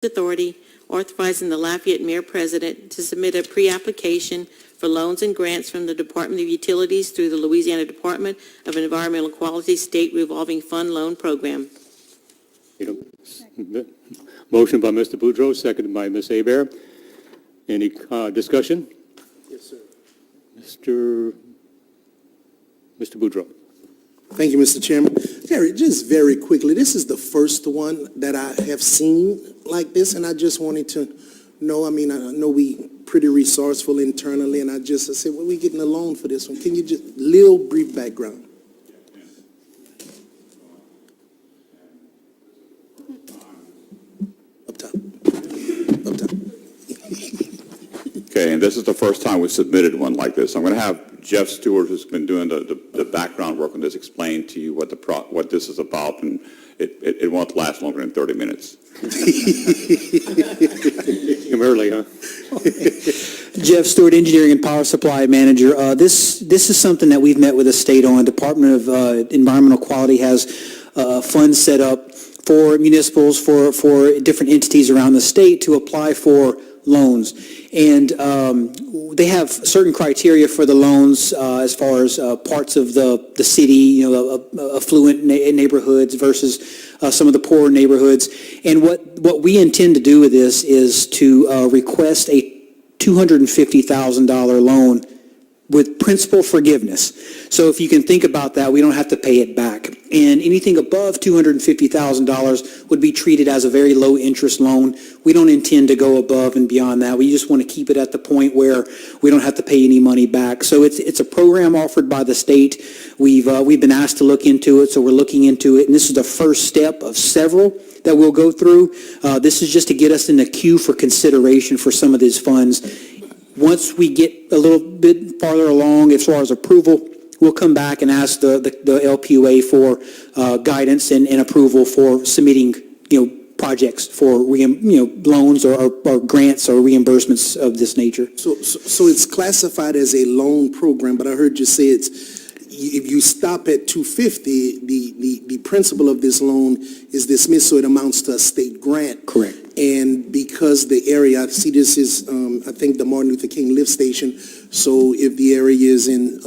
Authority authorizing the Lafayette Mayor President to submit a pre-application for loans and grants from the Department of Utilities through the Louisiana Department of Environmental Quality State Revolving Fund Loan Program. Motion by Mr. Boudreau, seconded by Ms. Hebert. Any discussion? Yes, sir. Mr. Boudreau. Thank you, Mr. Chairman. Terry, just very quickly, this is the first one that I have seen like this, and I just wanted to know, I know we pretty resourceful internally, and I said, well, we getting a loan for this one. Can you just, little brief background? Up top. Up top. Okay, and this is the first time we submitted one like this. I'm going to have Jeff Stewart, who's been doing the background work on this, explain to you what this is about, and it won't last longer than 30 minutes. Come early, huh? Jeff Stewart, Engineering and Power Supply Manager. This is something that we've met with the state on. Department of Environmental Quality has funds set up for municipals, for different entities around the state to apply for loans. And they have certain criteria for the loans as far as parts of the city, affluent neighborhoods versus some of the poorer neighborhoods. And what we intend to do with this is to request a $250,000 loan with principal forgiveness. So if you can think about that, we don't have to pay it back. And anything above $250,000 would be treated as a very low interest loan. We don't intend to go above and beyond that. We just want to keep it at the point where we don't have to pay any money back. So it's a program offered by the state. We've been asked to look into it, so we're looking into it. And this is the first step of several that we'll go through. This is just to get us in the queue for consideration for some of these funds. Once we get a little bit farther along as far as approval, we'll come back and ask the LPUA for guidance and approval for submitting, projects for loans or grants or reimbursements of this nature. So it's classified as a loan program, but I heard you say if you stop at 250, the principle of this loan is dismissed, so it amounts to a state grant. Correct. And because the area, I see this is, I think, the Martin Luther King lift station, so if the area is in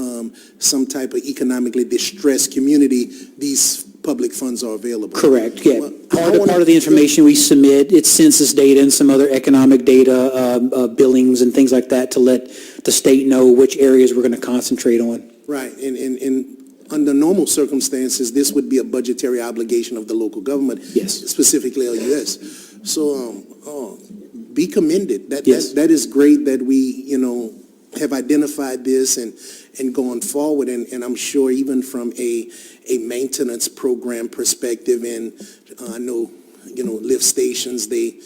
some type of economically distressed community, these public funds are available. Correct, yeah. Part of the information we submit, it's census data and some other economic data, billings and things like that to let the state know which areas we're going to concentrate on. Right, and under normal circumstances, this would be a budgetary obligation of the local government, yes, specifically LUS. So, be commended. That is great that we, have identified this and going forward. And I'm sure even from a maintenance program perspective, and I know, lift stations, they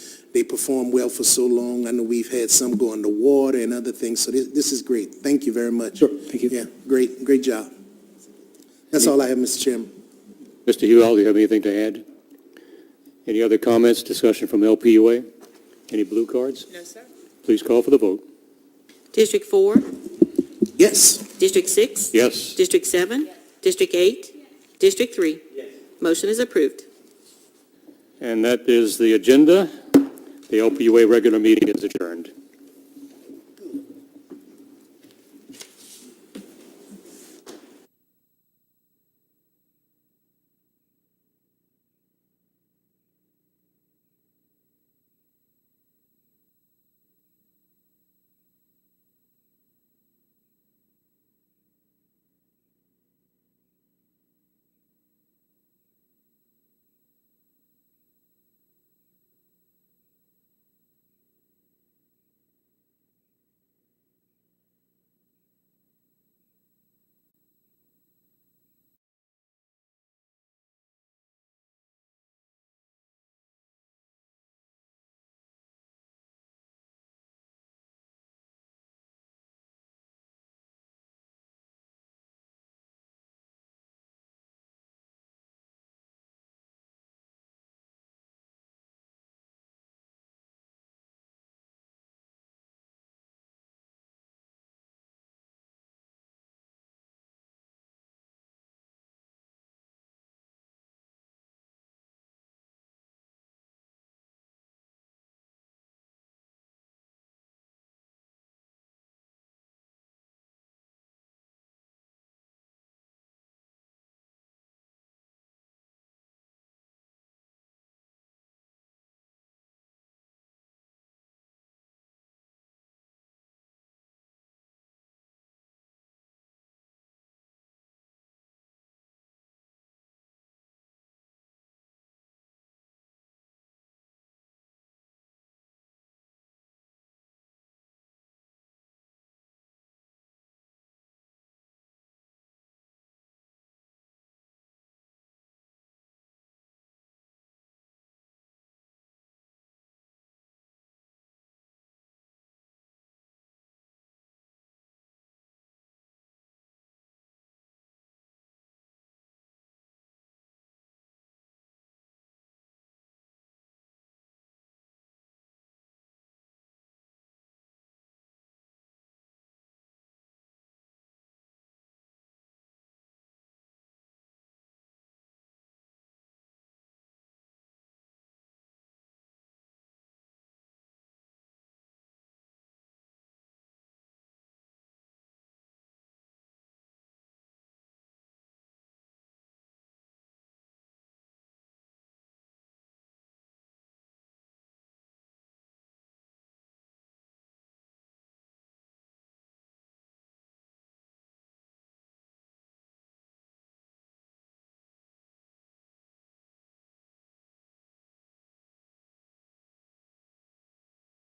perform well for so long. I know we've had some go underwater and other things. So this is great. Thank you very much. Sure, thank you. Yeah, great job. That's all I have, Mr. Chairman. Mr. Hewell, do you have anything to add? Any other comments, discussion from LPUA? Any blue cards? No, sir. Please call for the vote. District 4? Yes. District 6? Yes. District 7? Yes. District 8? Yes. District 3? Yes. Motion is approved. And that is the agenda. The LPUA regular meeting is adjourned.